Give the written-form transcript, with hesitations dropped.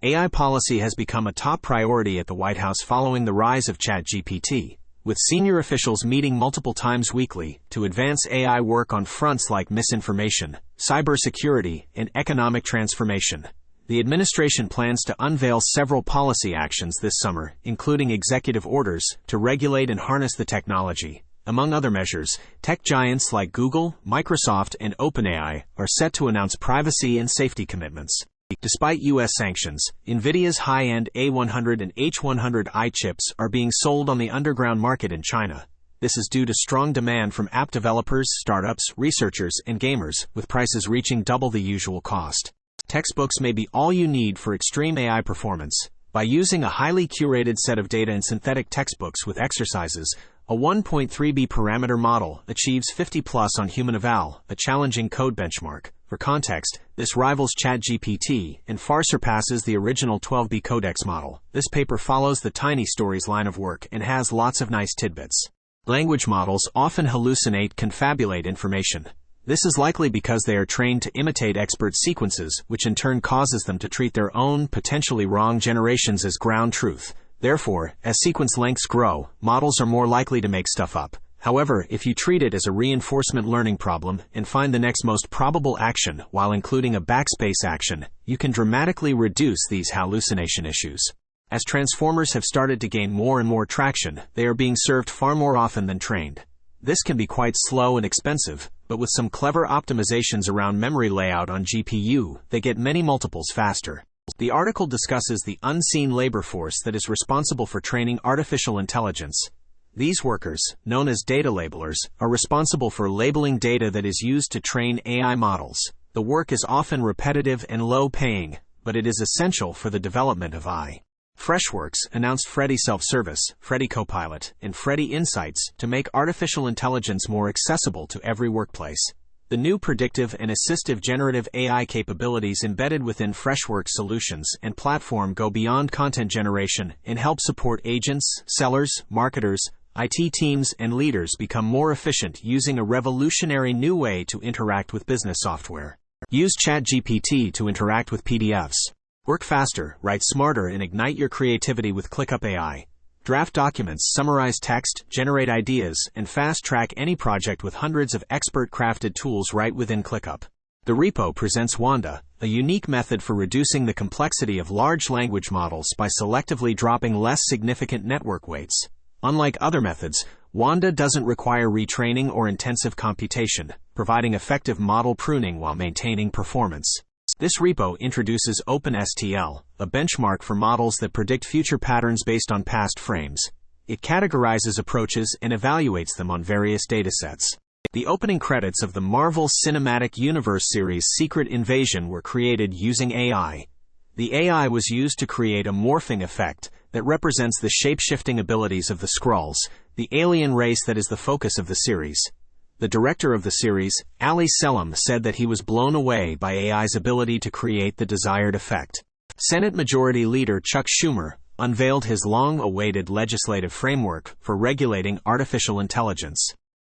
AI policy has become a top priority at the White House following the rise of ChatGPT, with senior officials meeting multiple times weekly to advance AI work on fronts like misinformation, cybersecurity, and economic transformation. The administration plans to unveil several policy actions this summer, including executive orders to regulate and harness the technology. Among other measures, tech giants like Google, Microsoft, and OpenAI are set to announce privacy and safety commitments. Despite U.S. sanctions, Nvidia's high-end A100 and H100i chips are being sold on the underground market in China. This is due to strong demand from app developers, startups, researchers, and gamers, with prices reaching double the usual cost. Textbooks may be all you need for extreme AI performance. By using a highly curated set of data in synthetic textbooks with exercises, a 1.3B parameter model achieves 50+ on HumanEval, a challenging code benchmark. For context, this rivals ChatGPT and far surpasses the original 12B Codex model. This paper follows the Tiny Stories line of work and has lots of nice tidbits. Language models often confabulate information. This is likely because they are trained to imitate expert sequences, which in turn causes them to treat their own, potentially wrong generations as ground truth. Therefore, as sequence lengths grow, models are more likely to make stuff up. However, if you treat it as a reinforcement learning problem and find the next most probable action while including a backspace action, you can dramatically reduce these hallucination issues. As transformers have started to gain more and more traction, they are being served far more often than trained. This can be quite slow and expensive, but with some clever optimizations around memory layout on GPU, they get many multiples faster. The article discusses the unseen labor force that is responsible for training artificial intelligence. These workers, known as data labelers, are responsible for labeling data that is used to train AI models. The work is often repetitive and low-paying, but it is essential for the development of AI. Freshworks announced Freddy Self-Service, Freddy Copilot, and Freddy Insights to make artificial intelligence more accessible to every workplace. The new predictive and assistive generative AI capabilities embedded within Freshworks solutions and platform go beyond content generation and help support agents, sellers, marketers, IT teams, and leaders become more efficient using a revolutionary new way to interact with business software. Use ChatGPT to interact with PDFs. Work faster, write smarter, and ignite your creativity with ClickUp AI. Draft documents, summarize text, generate ideas, and fast-track any project with hundreds of expert-crafted tools right within ClickUp. The repo presents Wanda, a unique method for reducing the complexity of large language models by selectively dropping less significant network weights. Unlike other methods, Wanda doesn't require retraining or intensive computation, providing effective model pruning while maintaining performance. This repo introduces OpenSTL, a benchmark for models that predict future patterns based on past frames. It categorizes approaches and evaluates them on various datasets. The opening credits of the Marvel Cinematic Universe series Secret Invasion were created using AI. The AI was used to create a morphing effect that represents the shape-shifting abilities of the Skrulls, the alien race that is the focus of the series. The director of the series, Ali Selim, said that he was blown away by AI's ability to create the desired effect. Senate Majority Leader Chuck Schumer unveiled his long-awaited legislative framework for regulating artificial intelligence.